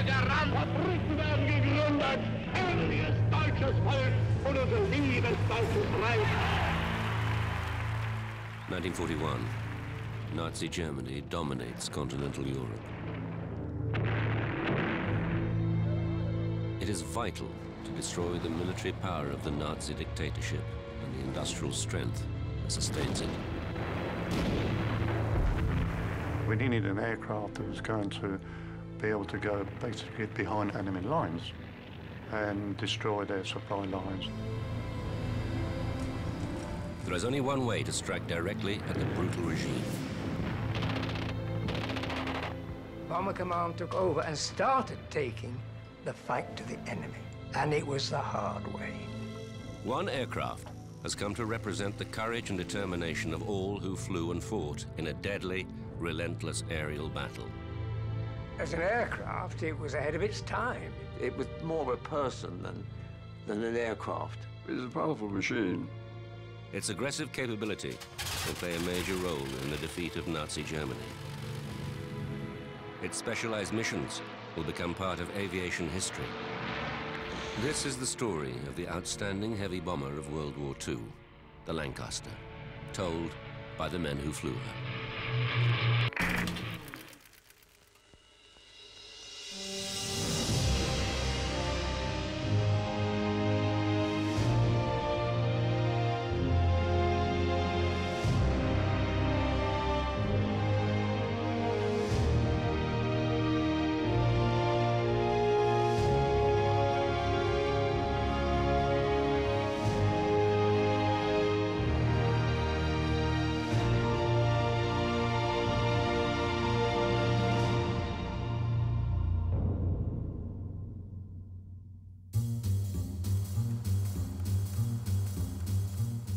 der Rand. Fabriken werden gegründet. Herrliches deutsches Volk und unser liebes deutsches Reich. 1941. Nazi Germany dominates continental Europe. It is vital to destroy the military power of the Nazi dictatorship and the industrial strength that sustains it. We needed an aircraft that was going to be able to go basically behind enemy lines and destroy their supply lines. There is only one way to strike directly at the brutal regime. Bomber Command took over and started taking the fight to the enemy, and it was the hard way. One aircraft has come to represent the courage and determination of all who flew and fought in a deadly, relentless aerial battle. As an aircraft, it was ahead of its time. It was more of a person than an aircraft. It's a powerful machine. Its aggressive capability will play a major role in the defeat of Nazi Germany. Its specialized missions will become part of aviation history. This is the story of the outstanding heavy bomber of World War II, the Lancaster, told by the men who flew her.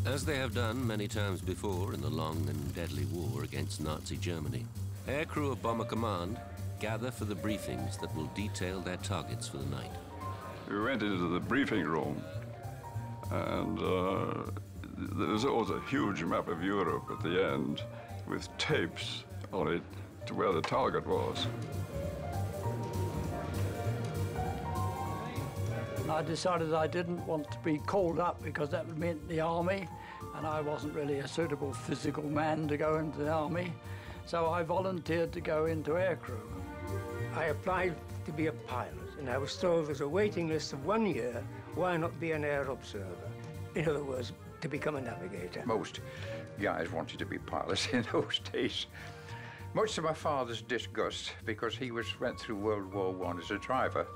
As they have done many times before in the long and deadly war against Nazi Germany, aircrew of Bomber Command gather for the briefings that will detail their targets for the night. We went into the briefing room, and there was always a huge map of Europe at the end with tapes on it to where the target was. I decided I didn't want to be called up because that would mean the army, and I wasn't really a suitable physical man to go into the army, so I volunteered to go into aircrew. I applied to be a pilot, and I was told there's a waiting list of 1 year. Why not be an air observer? In other words, to become a navigator. Most guys wanted to be pilots in those days. Much to my father's disgust, because he went through World War I as a driver,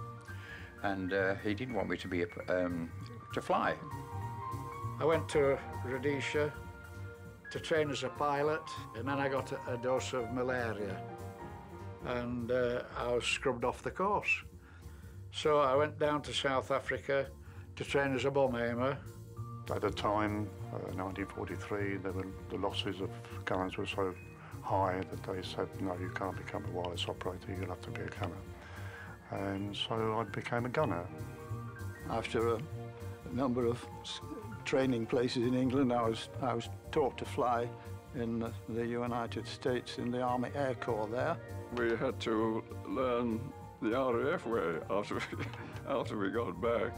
and he didn't want me to be to fly. I went to Rhodesia to train as a pilot, and then I got a dose of malaria, and I was scrubbed off the course. So I went down to South Africa to train as a bomb aimer. At the time, 1943, the losses of gunners were so high that they said, no, you can't become a wireless operator, you'll have to be a gunner. And so I became a gunner. After a number of training places in England, I was taught to fly in the United States in the Army Air Corps there. We had to learn the RAF way after we got back.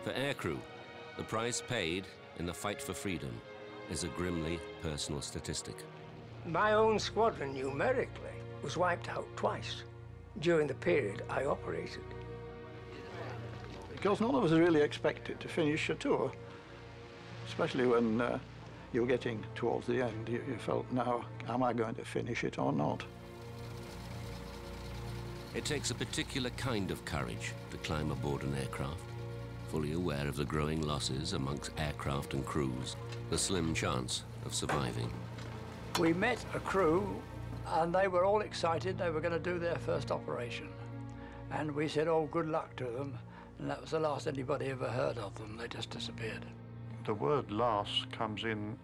For aircrew, the price paid in the fight for freedom is a grimly personal statistic. My own squadron, numerically, was wiped out twice during the period I operated. Because none of us really expected to finish a tour, especially when you were getting towards the end. You felt, now, am I going to finish it or not? It takes a particular kind of courage to climb aboard an aircraft, fully aware of the growing losses amongst aircraft and crews, the slim chance of surviving. We met a crew, and they were all excited. They were going to do their first operation. And we said, oh, good luck to them. And that was the last anybody ever heard of them. They just disappeared. The word last comes in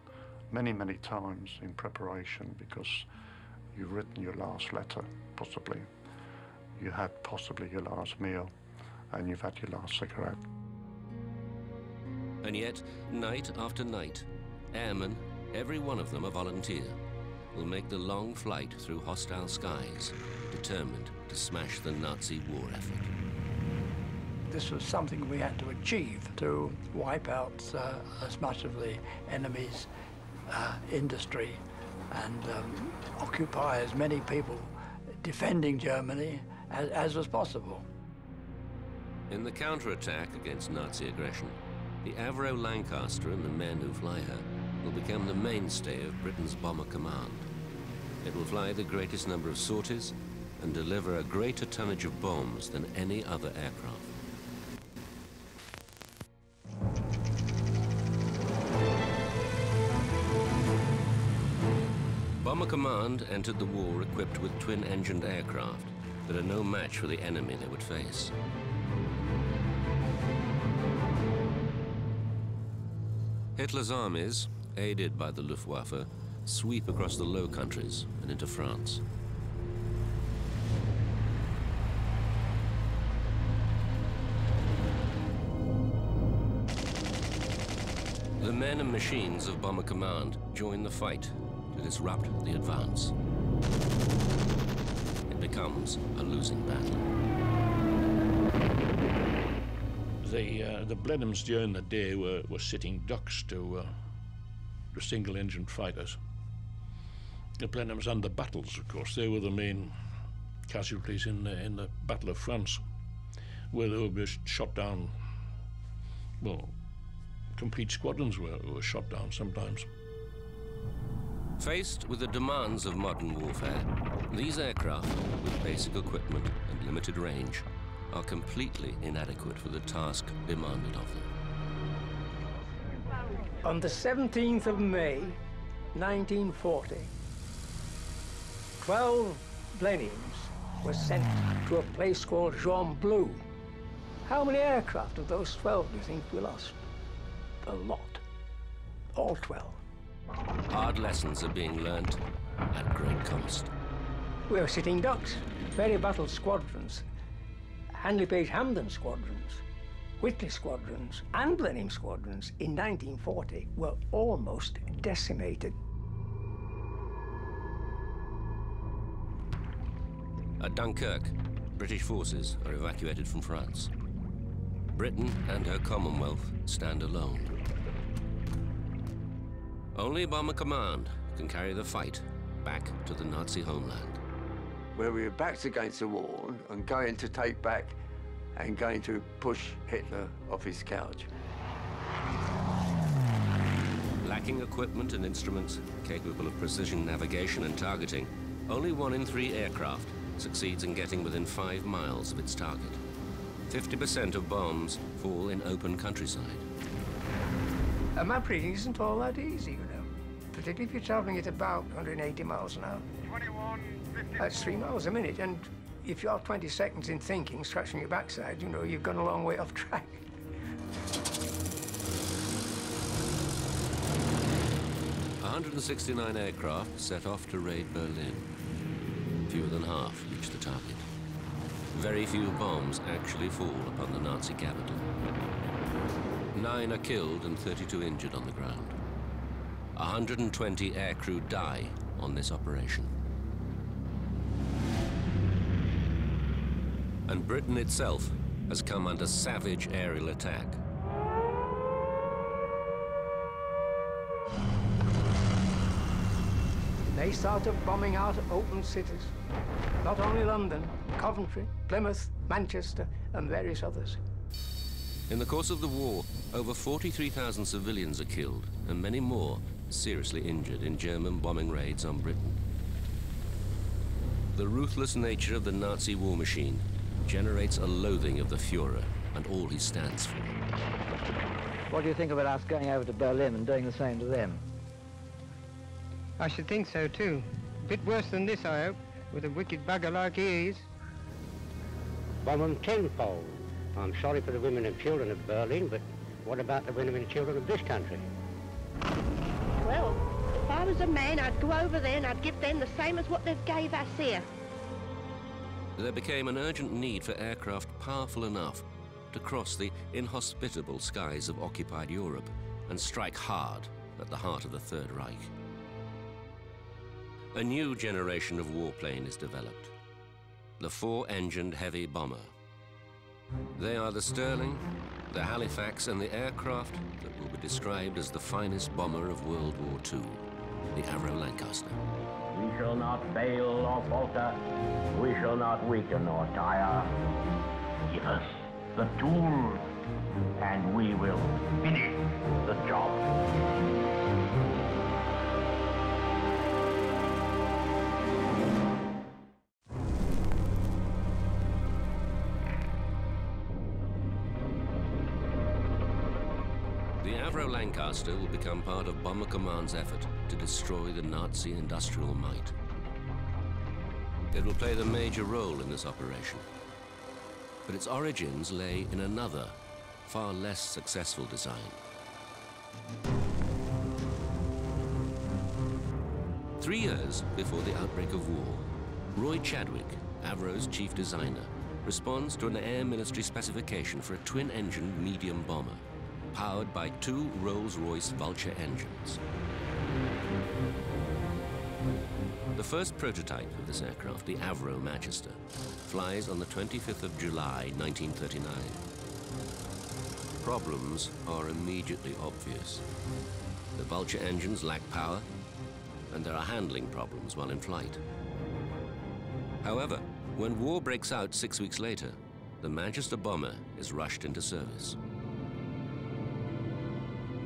many, many times in preparation, because you've written your last letter, possibly. You had possibly your last meal, and you've had your last cigarette. And yet, night after night, airmen, every one of them a volunteer, will make the long flight through hostile skies, determined to smash the Nazi war effort. This was something we had to achieve to wipe out as much of the enemy's industry and occupy as many people defending Germany as was possible. In the counterattack against Nazi aggression, the Avro Lancaster and the men who fly her will become the mainstay of Britain's bomber command. It will fly the greatest number of sorties and deliver a greater tonnage of bombs than any other aircraft. Bomber Command entered the war equipped with twin-engined aircraft that are no match for the enemy they would face. Hitler's armies, aided by the Luftwaffe, sweep across the Low Countries and into France. The men and machines of Bomber Command join the fight to disrupt the advance. It becomes a losing battle. The Blenheims during the day were sitting ducks to the single-engine fighters. The Blenheims and the battles, of course, they were the main casualties in the Battle of France, where they were shot down. Well, complete squadrons were shot down sometimes. Faced with the demands of modern warfare, these aircraft, with basic equipment and limited range, are completely inadequate for the task demanded of them. On the 17th of May, 1940, 12 Blenheims were sent to a place called Jean Blou. How many aircraft of those 12 do you think we lost? A lot. All 12. Hard lessons are being learnt at great cost. We were sitting ducks, very battled squadrons, Handley Page Hampden squadrons, Whitley squadrons, and Blenheim squadrons in 1940 were almost decimated. At Dunkirk, British forces are evacuated from France. Britain and her Commonwealth stand alone. Only Bomber Command can carry the fight back to the Nazi homeland. Where we were backed against the wall and going to take back and going to push Hitler off his couch. Lacking equipment and instruments capable of precision navigation and targeting, only 1 in 3 aircraft succeeds in getting within 5 miles of its target. 50% of bombs fall in open countryside. A map reading isn't all that easy, you know, particularly if you're traveling at about 180 miles an hour. 21:50. That's 3 miles a minute, and if you're 20 seconds in thinking, scratching your backside, you know, you've gone a long way off track. "169 aircraft set off to raid Berlin. Fewer than half reach the target. Very few bombs actually fall upon the Nazi capital. 9 are killed and 32 injured on the ground. 120 aircrew die on this operation. And Britain itself has come under savage aerial attack. They started bombing out open cities. Not only London, Coventry, Plymouth, Manchester, and various others. In the course of the war, over 43,000 civilians are killed, and many more seriously injured in German bombing raids on Britain. The ruthless nature of the Nazi war machine generates a loathing of the Führer and all he stands for. What do you think about us going over to Berlin and doing the same to them? I should think so, too. A bit worse than this, I hope, with a wicked bugger like he is. Bomb them tenfold. I'm sorry for the women and children of Berlin, but what about the women and children of this country? Well, if I was a man, I'd go over there and I'd give them the same as what they've gave us here. There became an urgent need for aircraft powerful enough to cross the inhospitable skies of occupied Europe and strike hard at the heart of the Third Reich. A new generation of warplane is developed, the 4-engined heavy bomber. They are the Sterling, the Halifax, and the aircraft that will be described as the finest bomber of World War II, the Avro Lancaster. We shall not fail or falter. We shall not weaken or tire. Give us the tools, and we will finish the job. The Avro Lancaster will become part of Bomber Command's effort to destroy the Nazi industrial might. It will play the major role in this operation, but its origins lay in another, far less successful design. Three years before the outbreak of war, Roy Chadwick, Avro's chief designer, responds to an Air Ministry specification for a twin-engine medium bomber, powered by 2 Rolls-Royce Vulture engines. The first prototype of this aircraft, the Avro Manchester, flies on the 25th of July, 1939. Problems are immediately obvious. The Vulture engines lack power, and there are handling problems while in flight. However, when war breaks out 6 weeks later, the Manchester bomber is rushed into service.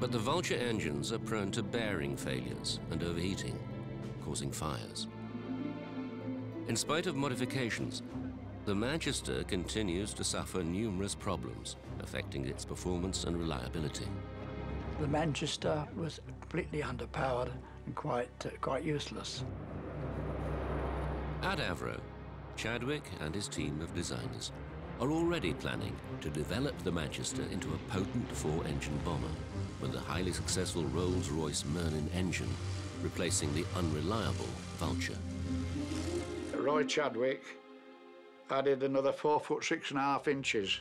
But the Vulture engines are prone to bearing failures and overheating, causing fires. In spite of modifications, the Manchester continues to suffer numerous problems, affecting its performance and reliability. The Manchester was completely underpowered and quite useless. At Avro, Chadwick and his team of designers are already planning to develop the Manchester into a potent 4-engine bomber, with the highly successful Rolls-Royce Merlin engine replacing the unreliable Vulture. Roy Chadwick added another 4 foot 6.5 inches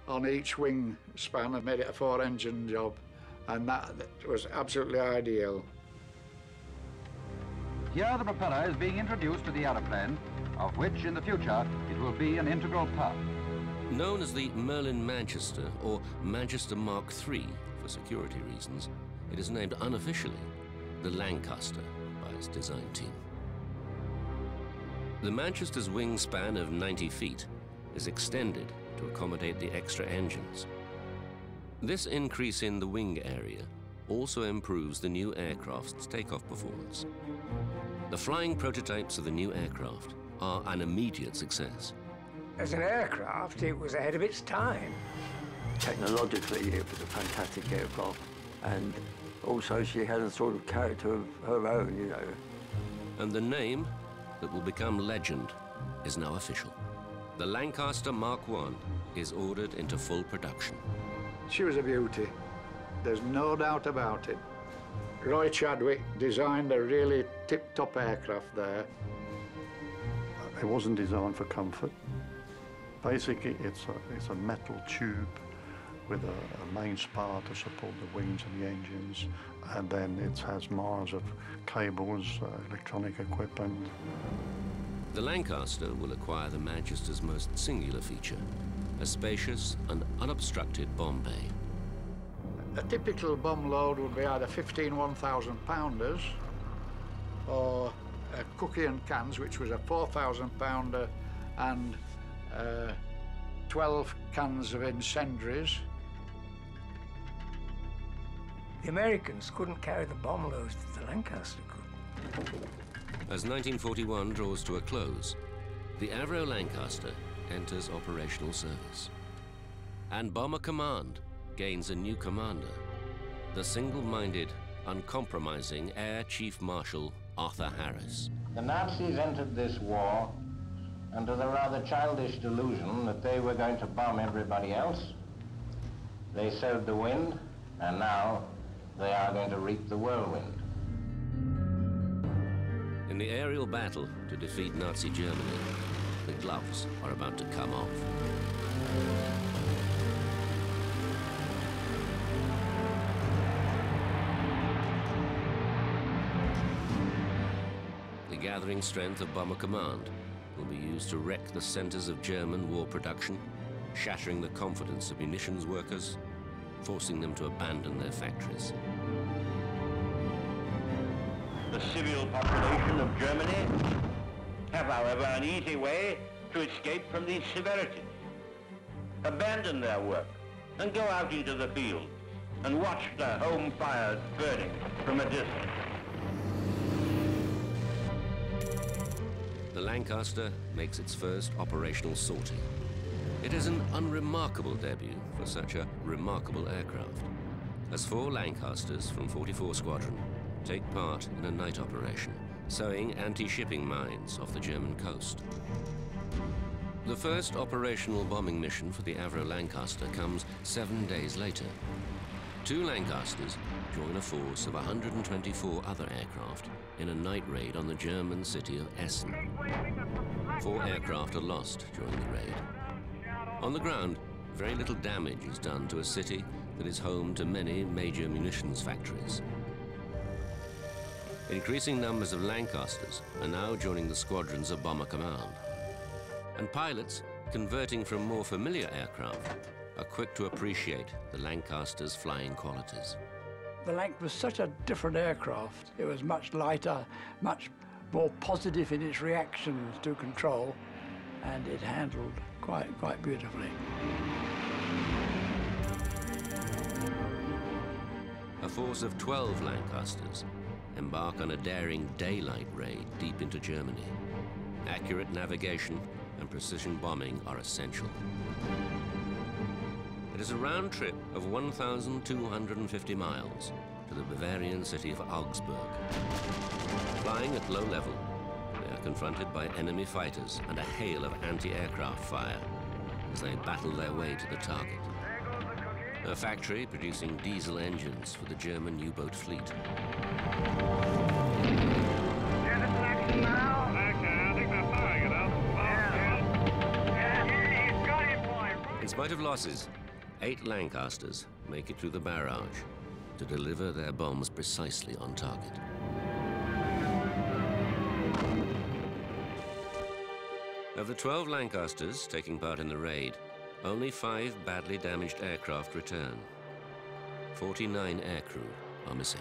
on each wing span and made it a 4-engine job, and that was absolutely ideal. Here the propeller is being introduced to the aeroplane, of which in the future it will be an integral part. Known as the Merlin Manchester, or Manchester Mark III for security reasons, it is named unofficially the Lancaster by its design team. The Manchester's wingspan of 90 feet is extended to accommodate the extra engines. This increase in the wing area also improves the new aircraft's takeoff performance. The flying prototypes of the new aircraft are an immediate success. As an aircraft, it was ahead of its time. Technologically, it was a fantastic aircraft, and also she had a sort of character of her own, you know. And the name that will become legend is now official. The Lancaster Mark I is ordered into full production. She was a beauty. There's no doubt about it. Roy Chadwick designed a really tip-top aircraft there. It wasn't designed for comfort. Basically, it's a metal tube with a main spar to support the wings and the engines, and then it has miles of cables, electronic equipment. The Lancaster will acquire the Manchester's most singular feature, a spacious and unobstructed bomb bay. A typical bomb load would be either 15 1,000-pounders or cookie and cans, which was a 4,000-pounder, and 12 cans of incendiaries. The Americans couldn't carry the bomb loads that the Lancaster could. As 1941 draws to a close, the Avro Lancaster enters operational service. And Bomber Command gains a new commander, the single-minded, uncompromising Air Chief Marshal Arthur Harris. The Nazis entered this war under the rather childish delusion that they were going to bomb everybody else. They sowed the wind, and now they are going to reap the whirlwind. In the aerial battle to defeat Nazi Germany, the gloves are about to come off. The the gathering strength of Bomber Command will be used to wreck the centers of German war production, shattering the confidence of munitions workers, forcing them to abandon their factories. The civil population of Germany have, however, an easy way to escape from these severities. Abandon their work and go out into the field and watch their home fires burning from a distance. The Lancaster makes its first operational sortie. It is an unremarkable debut for such a remarkable aircraft, as 4 Lancasters from 44 Squadron take part in a night operation, sowing anti-shipping mines off the German coast. The first operational bombing mission for the Avro Lancaster comes 7 days later. 2 Lancasters join a force of 124 other aircraft in a night raid on the German city of Essen. 4 aircraft are lost during the raid. On the ground, very little damage is done to a city that is home to many major munitions factories. Increasing numbers of Lancasters are now joining the squadrons of Bomber Command. And pilots, converting from more familiar aircraft, are quick to appreciate the Lancaster's flying qualities. The Lanc was such a different aircraft. It was much lighter, much more positive in its reactions to control, and it handled quite beautifully. A force of 12 Lancasters embark on a daring daylight raid deep into Germany. Accurate navigation and precision bombing are essential. It is a round trip of 1,250 miles to the Bavarian city of Augsburg. Flying at low level, they are confronted by enemy fighters and a hail of anti-aircraft fire as they battle their way to the target. A factory producing diesel engines for the German U-boat fleet. In spite of losses, 8 Lancasters make it through the barrage to deliver their bombs precisely on target. Of the 12 Lancasters taking part in the raid, only 5 badly damaged aircraft return. 49 aircrew are missing.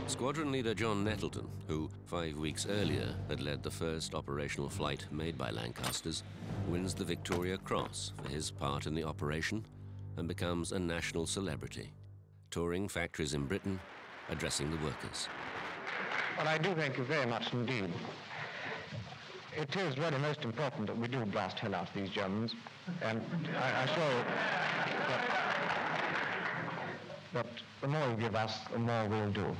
Squadron leader John Nettleton, who 5 weeks earlier had led the first operational flight made by Lancasters, wins the Victoria Cross for his part in the operation and becomes a national celebrity, touring factories in Britain, addressing the workers. Well, I do thank you very much indeed. It is really most important that we do blast hell out of these Germans, and I assure you that the more you give us, the more we'll do.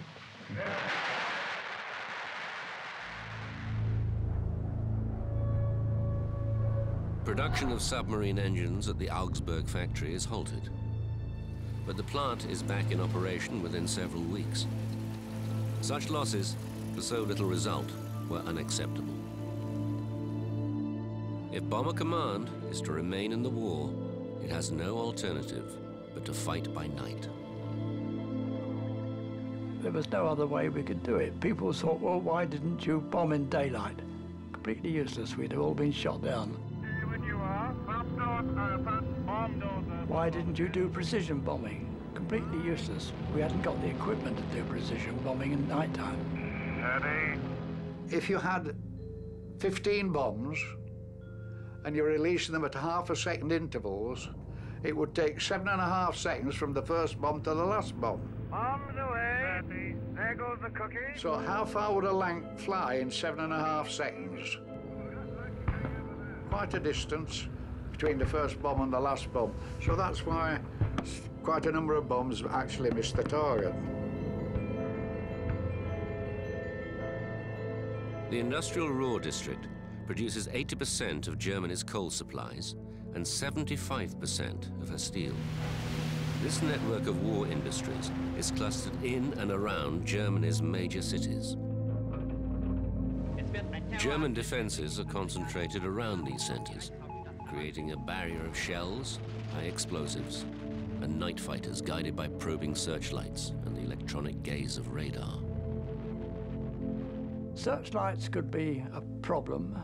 Production of submarine engines at the Augsburg factory is halted, but the plant is back in operation within several weeks. Such losses, for so little result, were unacceptable. If Bomber Command is to remain in the war, it has no alternative but to fight by night. There was no other way we could do it. People thought, well, why didn't you bomb in daylight? Completely useless. We'd have all been shot down. Why didn't you do precision bombing? Completely useless. We hadn't got the equipment to do precision bombing in night time. If you had 15 bombs and you're releasing them at half-a-second intervals, it would take 7.5 seconds from the first bomb to the last bomb. Bombs away. There goes the cookie. So how far would a Lanc fly in 7.5 seconds? Quite a distance between the first bomb and the last bomb. So that's why quite a number of bombs actually missed the target. The industrial Ruhr district produces 80% of Germany's coal supplies and 75% of her steel. This network of war industries is clustered in and around Germany's major cities. German defenses are concentrated around these centers, creating a barrier of shells, high explosives, and night fighters guided by probing searchlights and the electronic gaze of radar. Searchlights could be a problem,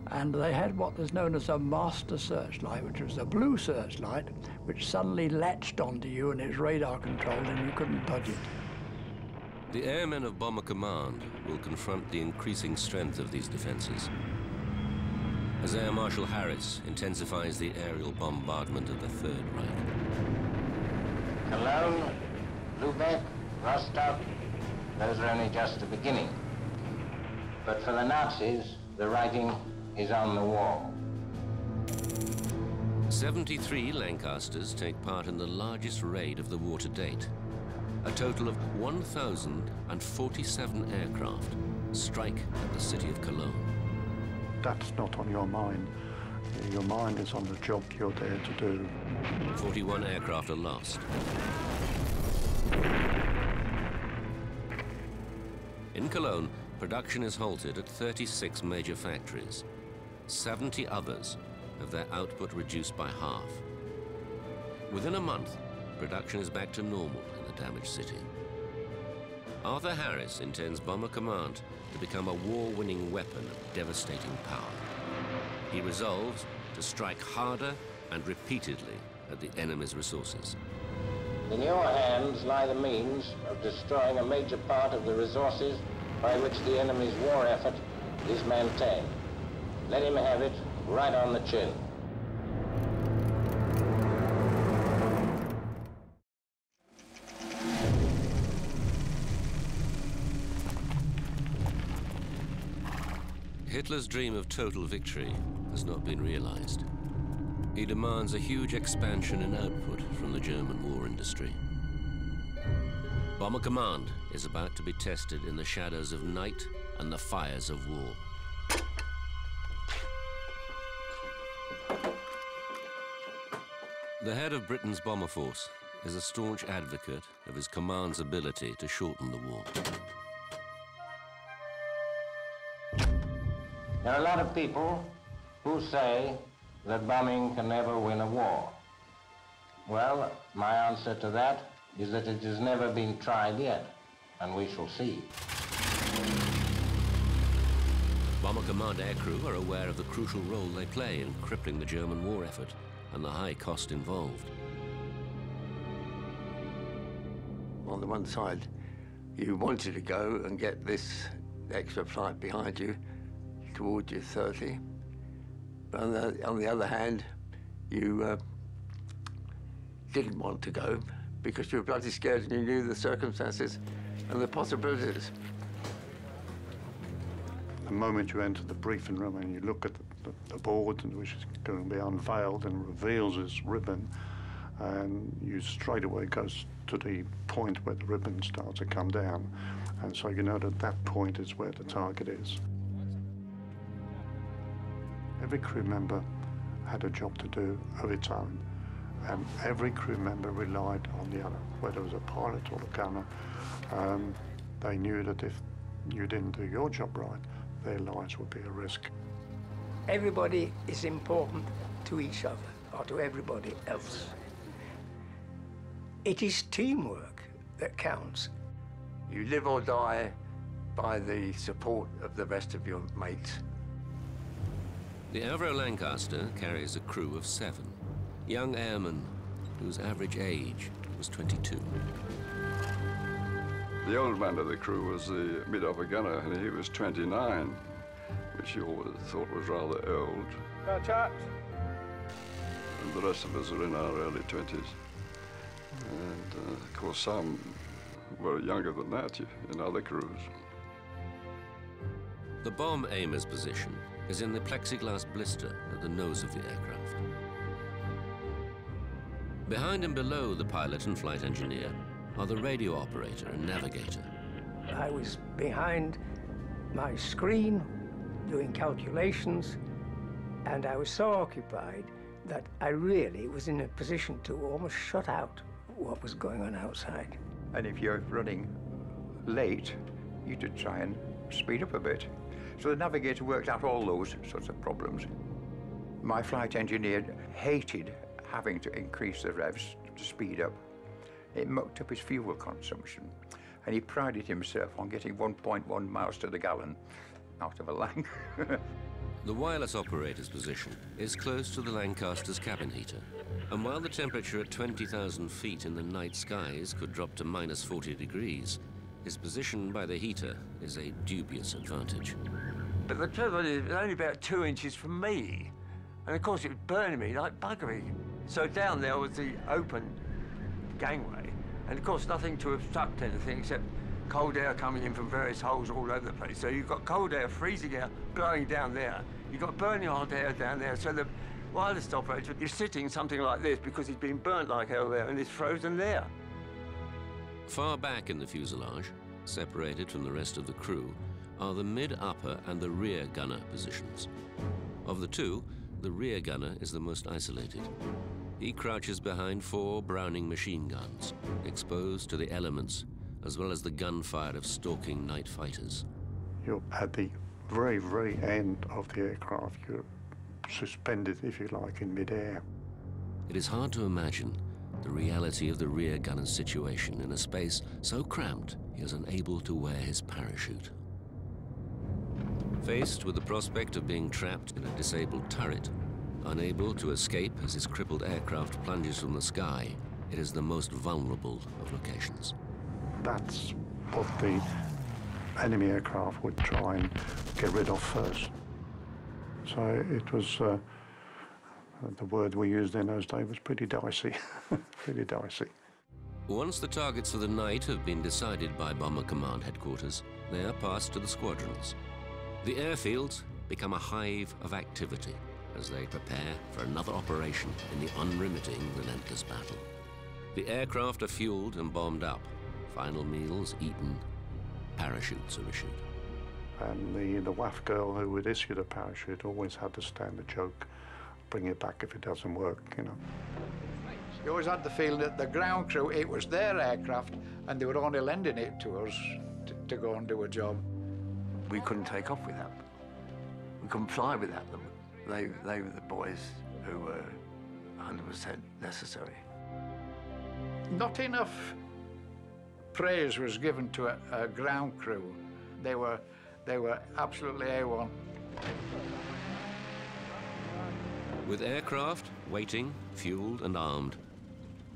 and they had what is known as a master searchlight, which was a blue searchlight, which suddenly latched onto you and it's radar controlled and you couldn't dodge it. The airmen of Bomber Command will confront the increasing strength of these defenses as Air Marshal Harris intensifies the aerial bombardment of the Third Reich. Cologne, Lubeck, Rostock, those are only just the beginning. But for the Nazis, the writing is on the wall. 73 Lancasters take part in the largest raid of the war to date. A total of 1,047 aircraft strike at the city of Cologne. That's not on your mind. Your mind is on the job you're there to do. 41 aircraft are lost. In Cologne, production is halted at 36 major factories. 70 others have their output reduced by half. Within a month, production is back to normal in the damaged city. Arthur Harris intends Bomber Command to become a war-winning weapon of devastating power. He resolves to strike harder and repeatedly at the enemy's resources. In your hands lie the means of destroying a major part of the resources by which the enemy's war effort is maintained. Let him have it right on the chin. Hitler's dream of total victory has not been realized. He demands a huge expansion in output from the German war industry. Bomber Command is about to be tested in the shadows of night and the fires of war. The head of Britain's bomber force is a staunch advocate of his command's ability to shorten the war. There are a lot of people who say that bombing can never win a war. Well, my answer to that is that it has never been tried yet, and we shall see. Bomber Command aircrew are aware of the crucial role they play in crippling the German war effort and the high cost involved. On the one side, you wanted to go and get this extra flight behind you towards your 30. But on the other hand, you didn't want to go because you were bloody scared and you knew the circumstances and the possibilities. The moment you enter the briefing room and you look at the board, which is going to be unveiled and reveals this ribbon, and you straight away goes to the point where the ribbon starts to come down. And so you know that that point is where the target is. Every crew member had a job to do of its own, and every crew member relied on the other, whether it was a pilot or a gunner. They knew that if you didn't do your job right, their lives would be at risk. Everybody is important to each other or to everybody else. It is teamwork that counts. You live or die by the support of the rest of your mates. The Avro Lancaster carries a crew of 7 young airmen whose average age was 22. The old man of the crew was the mid-upper gunner, and he was 29, which you always thought was rather old. And the rest of us are in our early 20s. And of course, some were younger than that in other crews. The bomb aimer's position is in the plexiglass blister at the nose of the aircraft. Behind and below the pilot and flight engineer are the radio operator and navigator. I was behind my screen doing calculations, and I was so occupied that I really was in a position to almost shut out what was going on outside. And if you're running late, you should try and speed up a bit. So the navigator worked out all those sorts of problems. My flight engineer hated having to increase the revs to speed up. It mucked up his fuel consumption. and he prided himself on getting 1.1 miles to the gallon out of a Lang. The wireless operator's position is close to the Lancaster's cabin heater, and while the temperature at 20,000 feet in the night skies could drop to minus 40 degrees, his position by the heater is a dubious advantage. But the trouble is, it was only about 2 inches from me, and of course it was burning me like buggery. So down there was the open gangway, and of course nothing to obstruct anything except cold air coming in from various holes all over the place. So you've got cold air, freezing air blowing down there. You've got burning hot air down there. So the wireless operator is sitting something like this because he's been burnt like hell there and he's frozen there. Far back in the fuselage, separated from the rest of the crew, are the mid-upper and the rear gunner positions. Of the two, the rear gunner is the most isolated. He crouches behind 4 Browning machine guns, exposed to the elements, as well as the gunfire of stalking night fighters. You're at the very, very end of the aircraft. You're suspended, if you like, in mid-air. It is hard to imagine the reality of the rear gunner's situation in a space so cramped he is unable to wear his parachute. Faced with the prospect of being trapped in a disabled turret, unable to escape as his crippled aircraft plunges from the sky, it is the most vulnerable of locations. That's what the enemy aircraft would try and get rid of first. So it was, the word we used in those days was pretty dicey, pretty dicey. Once the targets for the night have been decided by Bomber Command Headquarters, they are passed to the squadrons. The airfields become a hive of activity as they prepare for another operation in the unremitting, relentless battle. The aircraft are fueled and bombed up, final meals eaten, parachutes are issued. And the WAF girl who would issue the parachute always had the standard joke, bring it back if it doesn't work, you know. You always had the feeling that the ground crew, it was their aircraft, and they were only lending it to us to go and do a job. We couldn't take off without them. We couldn't fly without them. They were the boys who were 100% necessary. Not enough praise was given to a ground crew. They were absolutely A1. With aircraft waiting, fueled and armed,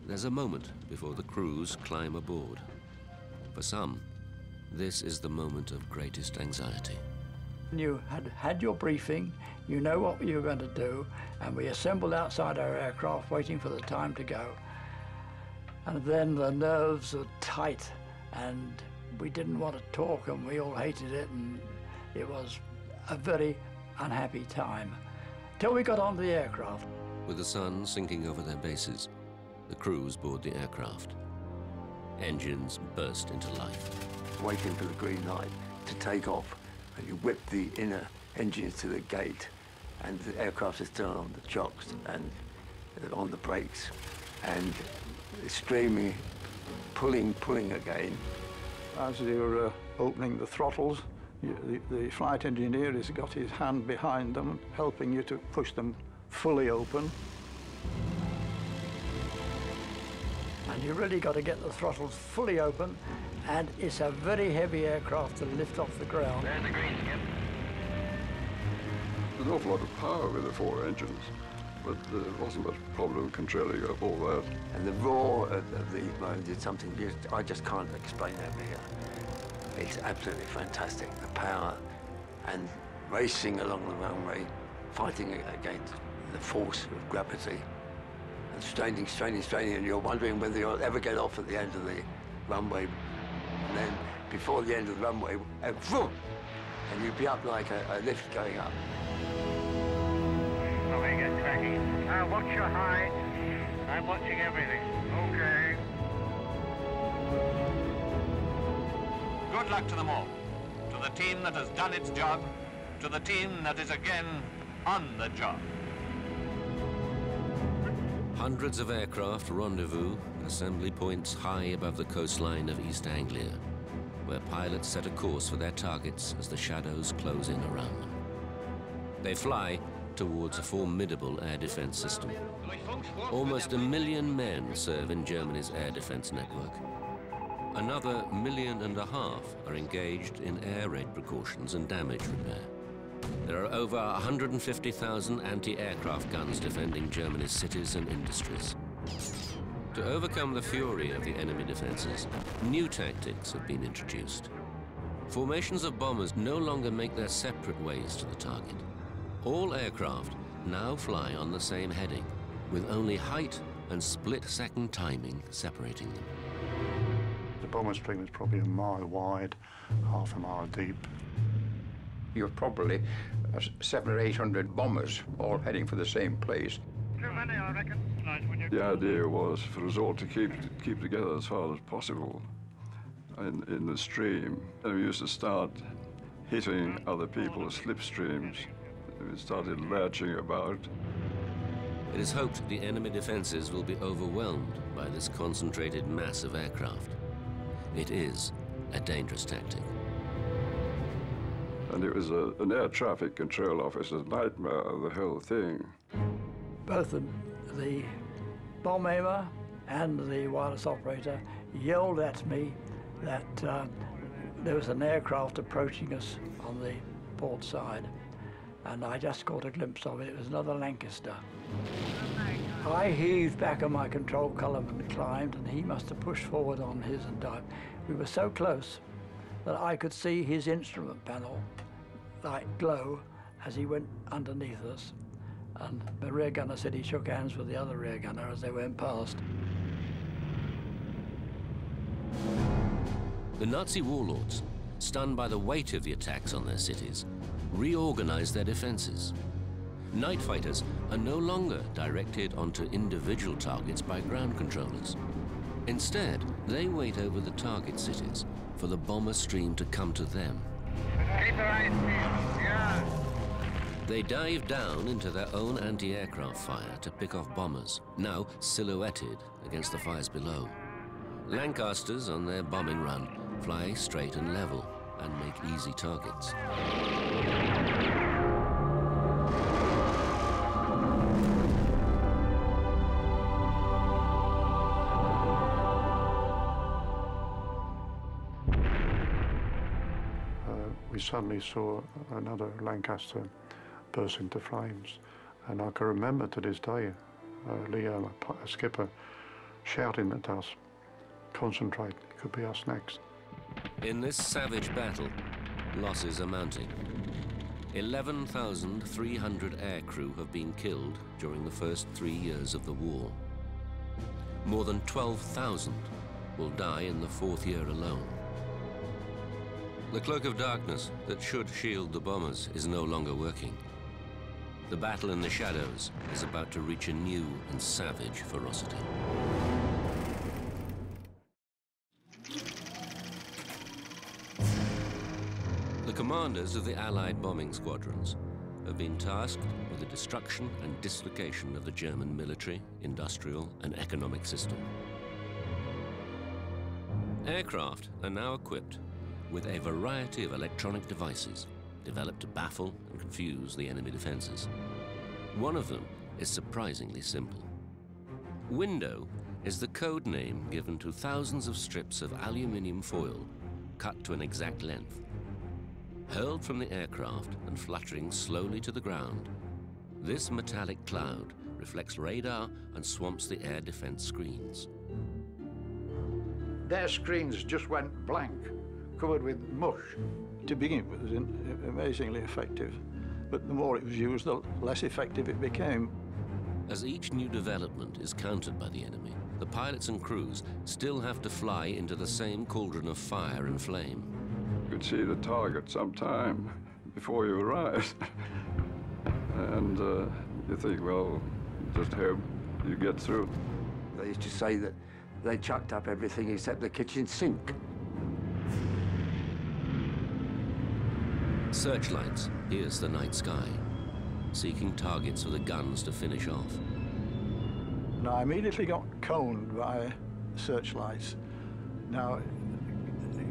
there's a moment before the crews climb aboard. For some, this is the moment of greatest anxiety. You had your briefing, you know what you were going to do, and we assembled outside our aircraft waiting for the time to go. And then the nerves were tight, and we didn't want to talk, and we all hated it, and it was a very unhappy time, till we got onto the aircraft. With the sun sinking over their bases, the crews board the aircraft. Engines burst into life. Waiting for the green light to take off, and you whip the inner engines to the gate, and the aircraft is still on the chocks and on the brakes, and streaming, pulling again. As you're opening the throttles, the flight engineer has got his hand behind them, helping you to push them fully open. And you really got to get the throttles fully open, and it's a very heavy aircraft to lift off the ground. There's the green, Skip. There's an awful lot of power with the 4 engines, but there wasn't much problem controlling all that. And the roar of the moans is something I just can't explain over here. It's absolutely fantastic, the power, and racing along the runway, fighting against the force of gravity, and straining, and you're wondering whether you'll ever get off at the end of the runway. And then, before the end of the runway, vroom, and you'd be up like a lift going up. Oh, we get cracking. Now watch your height. I'm watching everything. Okay. Good luck to them all. To the team that has done its job, to the team that is again on the job. Hundreds of aircraft rendezvous at assembly points high above the coastline of East Anglia, where pilots set a course for their targets as the shadows close in around them. They fly towards a formidable air defense system. Almost 1 million men serve in Germany's air defense network. Another 1.5 million are engaged in air raid precautions and damage repair. There are over 150,000 anti-aircraft guns defending Germany's cities and industries. To overcome the fury of the enemy defenses, new tactics have been introduced. Formations of bombers no longer make their separate ways to the target. All aircraft now fly on the same heading, with only height and split-second timing separating them. The bomber stream is probably a mile wide, half a mile deep. You have probably 700 or 800 bombers all heading for the same place. Too many, I reckon. The idea was for us all to keep together as far as possible in the stream. And we used to start hitting other people's slipstreams. We started lurching about. It is hoped the enemy defenses will be overwhelmed by this concentrated mass of aircraft. It is a dangerous tactic. And it was an air traffic control officer's nightmare, the whole thing. Both the bomb aimer and the wireless operator yelled at me that there was an aircraft approaching us on the port side, and I just caught a glimpse of it. It was another Lancaster. I heaved back on my control column and climbed, and he must have pushed forward on his and dived. We were so close that I could see his instrument panel like glow as he went underneath us. And the rear gunner said he shook hands with the other rear gunner as they went past. The Nazi warlords, stunned by the weight of the attacks on their cities, reorganized their defenses. Night fighters are no longer directed onto individual targets by ground controllers. Instead, they wait over the target cities for the bomber stream to come to them. Keep your eyes peeled, yeah. They dive down into their own anti-aircraft fire to pick off bombers, now silhouetted against the fires below. Lancasters on their bombing run fly straight and level and make easy targets. We suddenly saw another Lancaster burst into flames, and I can remember to this day Leo, a skipper, shouting at us, "Concentrate, it could be us next." In this savage battle, losses are mounting. 11,300 aircrew have been killed during the first 3 years of the war. More than 12,000 will die in the 4th year alone. The cloak of darkness that should shield the bombers is no longer working. The battle in the shadows is about to reach a new and savage ferocity. The commanders of the Allied bombing squadrons have been tasked with the destruction and dislocation of the German military, industrial, and economic system. Aircraft are now equipped with a variety of electronic devices developed to baffle and confuse the enemy defenses. One of them is surprisingly simple. Window is the code name given to thousands of strips of aluminium foil cut to an exact length. Hurled from the aircraft and fluttering slowly to the ground, this metallic cloud reflects radar and swamps the air defense screens. Their screens just went blank, covered with mush. To begin with, it was amazingly effective, but the more it was used, the less effective it became. As each new development is countered by the enemy, the pilots and crews still have to fly into the same cauldron of fire and flame. You could see the target sometime before you arrived. And you think, well, just hope you get through. They used to say that they chucked up everything except the kitchen sink. Searchlights pierce the night sky, seeking targets for the guns to finish off. Now, I immediately got coned by searchlights. Now,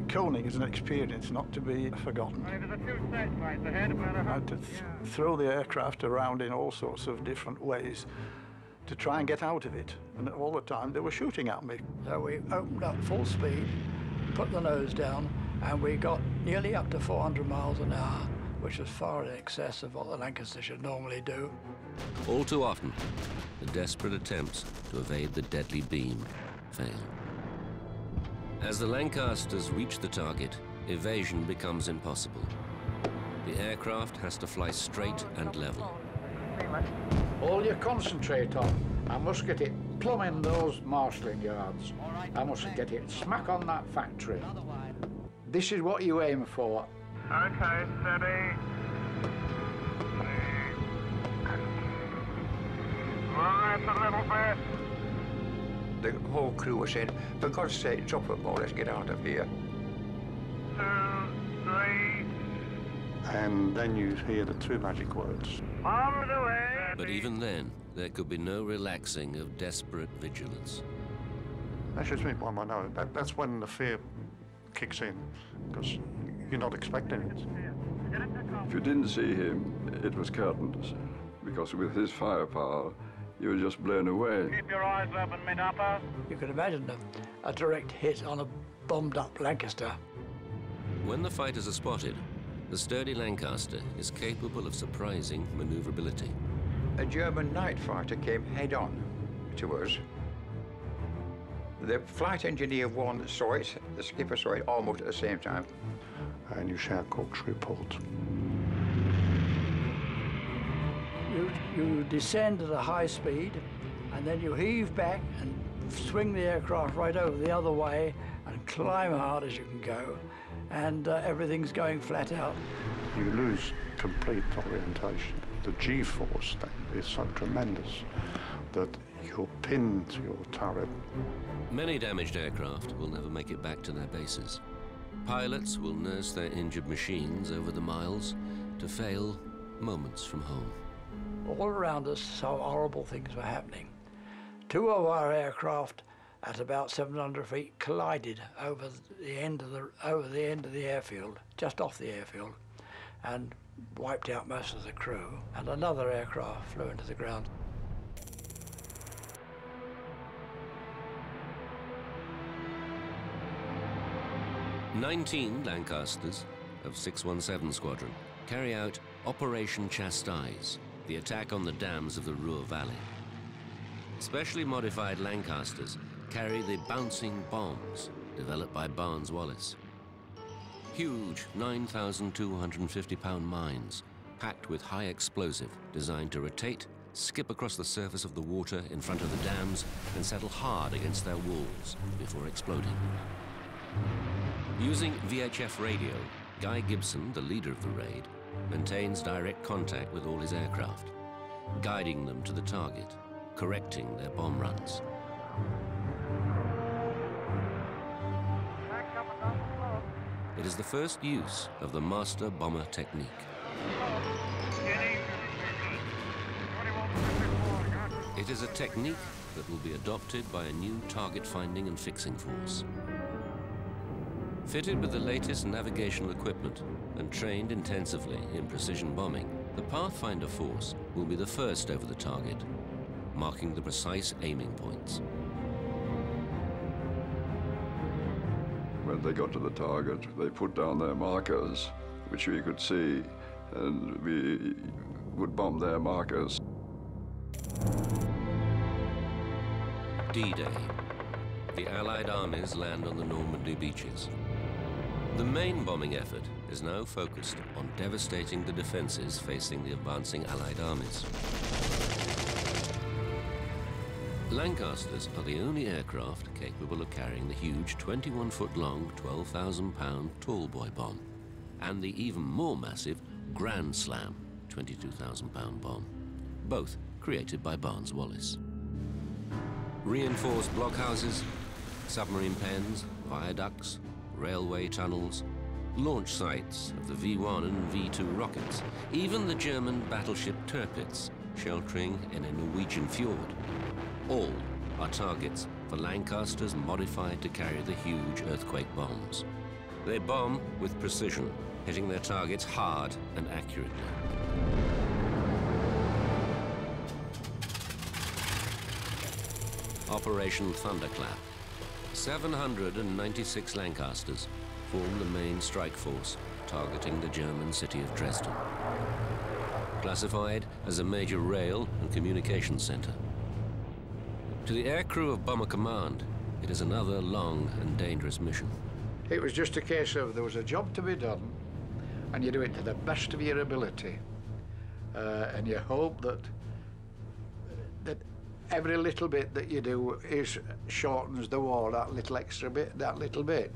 coning is an experience not to be forgotten. There's a few searchlights ahead of where I had to throw the aircraft around in all sorts of different ways to try and get out of it. And all the time they were shooting at me. So we opened up full speed put the nose down, and we got nearly up to 400 miles an hour, which was far in excess of what the Lancaster should normally do. All too often, the desperate attempts to evade the deadly beam fail. As the Lancasters reach the target, evasion becomes impossible. The aircraft has to fly straight and level. All you concentrate on, I must get it plumb in those marshalling yards. I must get it smack on that factory. This is what you aim for. Okay, steady. Right a little bit. The whole crew was saying, for God's sake, drop it more, let's get out of here. 2, 3. And then you hear the two magic words. On the way. But even then, there could be no relaxing of desperate vigilance. That's just me by my nose. That's when the fear kicks in, because you're not expecting it. If you didn't see him, it was curtains, because with his firepower, you were just blown away. Keep your eyes open, mid-upper. You can imagine a direct hit on a bombed-up Lancaster. When the fighters are spotted, the sturdy Lancaster is capable of surprising maneuverability. A German night fighter came head-on to us. The flight engineer one saw it, the skipper saw it almost at the same time. And you shout corkscrew port. You descend at a high speed, and then you heave back and swing the aircraft right over the other way and climb hard as you can go, and everything's going flat out. You lose complete orientation. The G-force then is so tremendous that you're pinned to your turret. Many damaged aircraft will never make it back to their bases. Pilots will nurse their injured machines over the miles to fail moments from home. All around us, so horrible things were happening. Two of our aircraft at about 700 feet collided over the end of the airfield, just off the airfield, and wiped out most of the crew, and another aircraft flew into the ground. "19 Lancasters of 617 Squadron carry out Operation Chastise, the attack on the dams of the Ruhr Valley. Specially modified Lancasters carry the bouncing bombs developed by Barnes-Wallis. Huge 9,250-pound mines packed with high explosive designed to rotate, skip across the surface of the water in front of the dams and settle hard against their walls before exploding. Using VHF radio, Guy Gibson, the leader of the raid, maintains direct contact with all his aircraft, guiding them to the target, correcting their bomb runs. It is the first use of the master bomber technique. It is a technique that will be adopted by a new target finding and fixing force. Fitted with the latest navigational equipment and trained intensively in precision bombing, the Pathfinder force will be the first over the target, marking the precise aiming points. When they got to the target, they put down their markers, which we could see, and we would bomb their markers. D-Day. The Allied armies land on the Normandy beaches. The main bombing effort is now focused on devastating the defenses facing the advancing Allied armies. Lancasters are the only aircraft capable of carrying the huge 21-foot-long, 12,000-pound tall-boy bomb and the even more massive Grand Slam 22,000-pound bomb, both created by Barnes-Wallis. Reinforced blockhouses, submarine pens, viaducts, railway tunnels, launch sites of the V-1 and V-2 rockets, even the German battleship Tirpitz sheltering in a Norwegian fjord. All are targets for Lancasters modified to carry the huge earthquake bombs. They bomb with precision, hitting their targets hard and accurately. Operation Thunderclap. 796 Lancasters form the main strike force targeting the German city of Dresden. Classified as a major rail and communications center. To the aircrew of Bomber Command, it is another long and dangerous mission. It was just a case of there was a job to be done, and you do it to the best of your ability, and you hope that every little bit that you do shortens the war, that little extra bit, that little bit.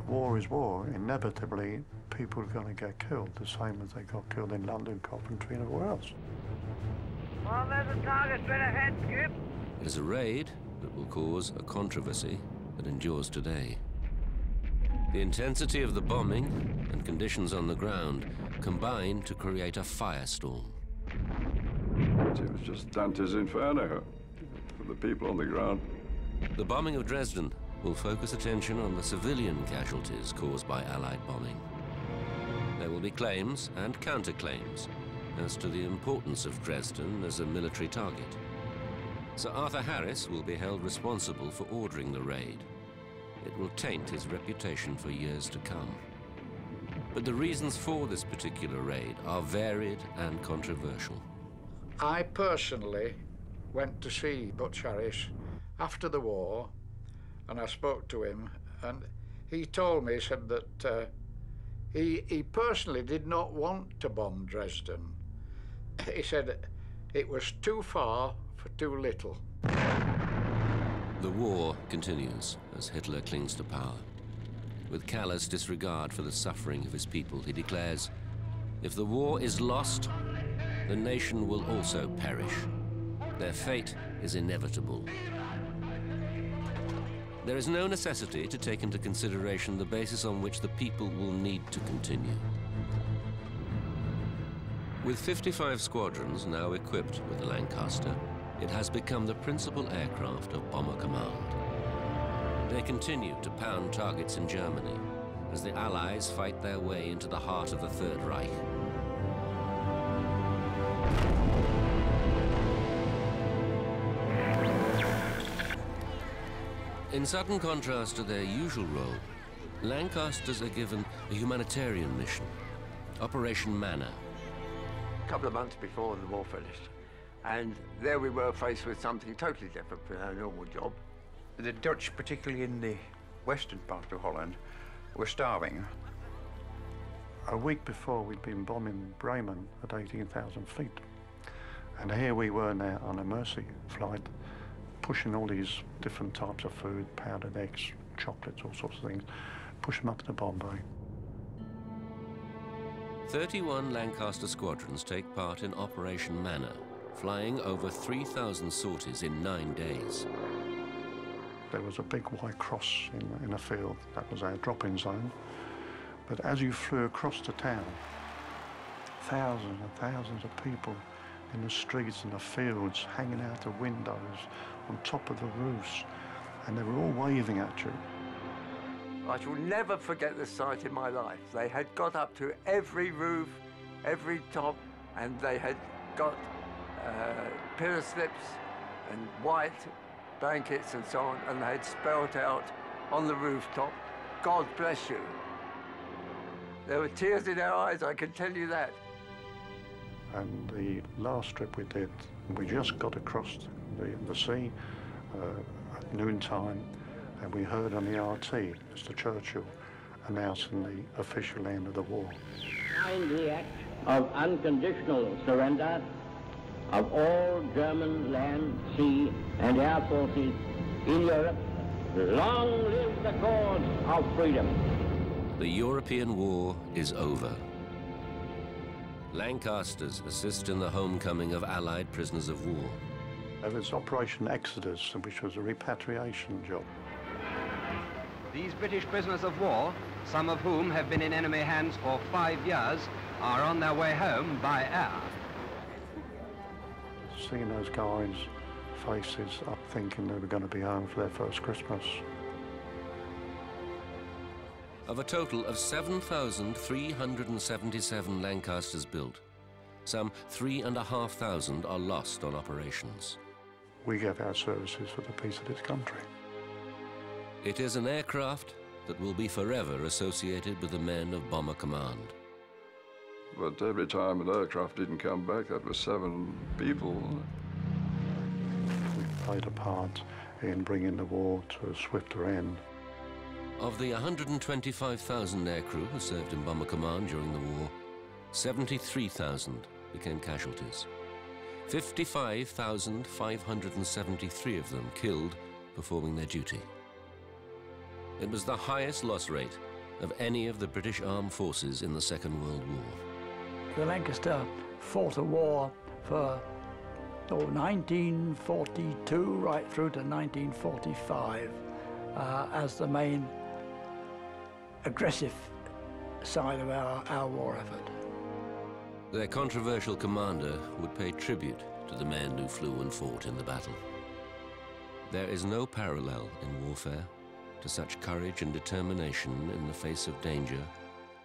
War is war. Inevitably, people are going to get killed, the same as they got killed in London, Coventry, and everywhere else. Well, there's a target straight ahead, Skip. It is a raid that will cause a controversy that endures today. The intensity of the bombing and conditions on the ground combine to create a firestorm. It was just Dante's Inferno for the people on the ground. The bombing of Dresden will focus attention on the civilian casualties caused by Allied bombing. There will be claims and counterclaims as to the importance of Dresden as a military target. Sir Arthur Harris will be held responsible for ordering the raid. It will taint his reputation for years to come. But the reasons for this particular raid are varied and controversial. I personally went to see Butch Harris after the war, and I spoke to him, and he told me, he said that he personally did not want to bomb Dresden. He said it was too far for too little. The war continues as Hitler clings to power. With callous disregard for the suffering of his people, he declares, if the war is lost, the nation will also perish. Their fate is inevitable. There is no necessity to take into consideration the basis on which the people will need to continue. With 55 squadrons now equipped with the Lancaster, it has become the principal aircraft of Bomber Command. They continue to pound targets in Germany as the Allies fight their way into the heart of the Third Reich. In sudden contrast to their usual role, Lancasters are given a humanitarian mission, Operation Manor. A couple of months before the war finished, and there we were faced with something totally different from our normal job. The Dutch, particularly in the western part of Holland, were starving. A week before, we'd been bombing Bremen at 18,000 feet. And here we were now on a Mercy flight, pushing all these different types of food, powdered eggs, chocolates, all sorts of things, push them up to Bombay. 31 Lancaster squadrons take part in Operation Manor, flying over 3,000 sorties in 9 days. There was a big white cross in a field. That was our drop-in zone. But as you flew across the town, thousands and thousands of people in the streets and the fields, hanging out the windows, on top of the roofs, and they were all waving at you. I shall never forget this sight in my life. They had got up to every roof, every top, and they had got pillar slips and white blankets and so on, and they had spelled out on the rooftop, God bless you. There were tears in our eyes, I can tell you that. And the last trip we did, we just got across the sea at noontime, and we heard on the RT, Mr. Churchill, announcing the official end of the war. Signed the act of unconditional surrender of all German land, sea, and air forces in Europe. Long live the cause of freedom. The European war is over. Lancasters assist in the homecoming of Allied prisoners of war. There was Operation Exodus, which was a repatriation job. These British prisoners of war, some of whom have been in enemy hands for 5 years, are on their way home by air. Seeing those guys' faces up thinking they were going to be home for their first Christmas. Of a total of 7,377 Lancasters built, some 3,500 are lost on operations. We gave our services for the peace of this country. It is an aircraft that will be forever associated with the men of Bomber Command. But every time an aircraft didn't come back, that was 7 people. We played a part in bringing the war to a swifter end. Of the 125,000 aircrew who served in Bomber Command during the war, 73,000 became casualties. 55,573 of them killed performing their duty. It was the highest loss rate of any of the British armed forces in the Second World War. The Lancaster fought a war for 1942 right through to 1945 as the main aggressive side of our war effort. Their controversial commander would pay tribute to the men who flew and fought in the battle. There is no parallel in warfare to such courage and determination in the face of danger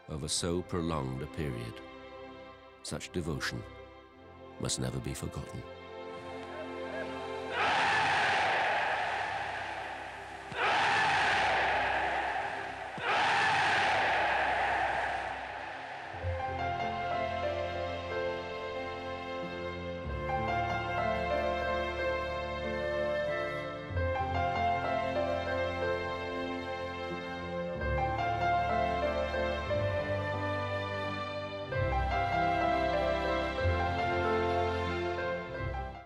over so prolonged a period. Such devotion must never be forgotten.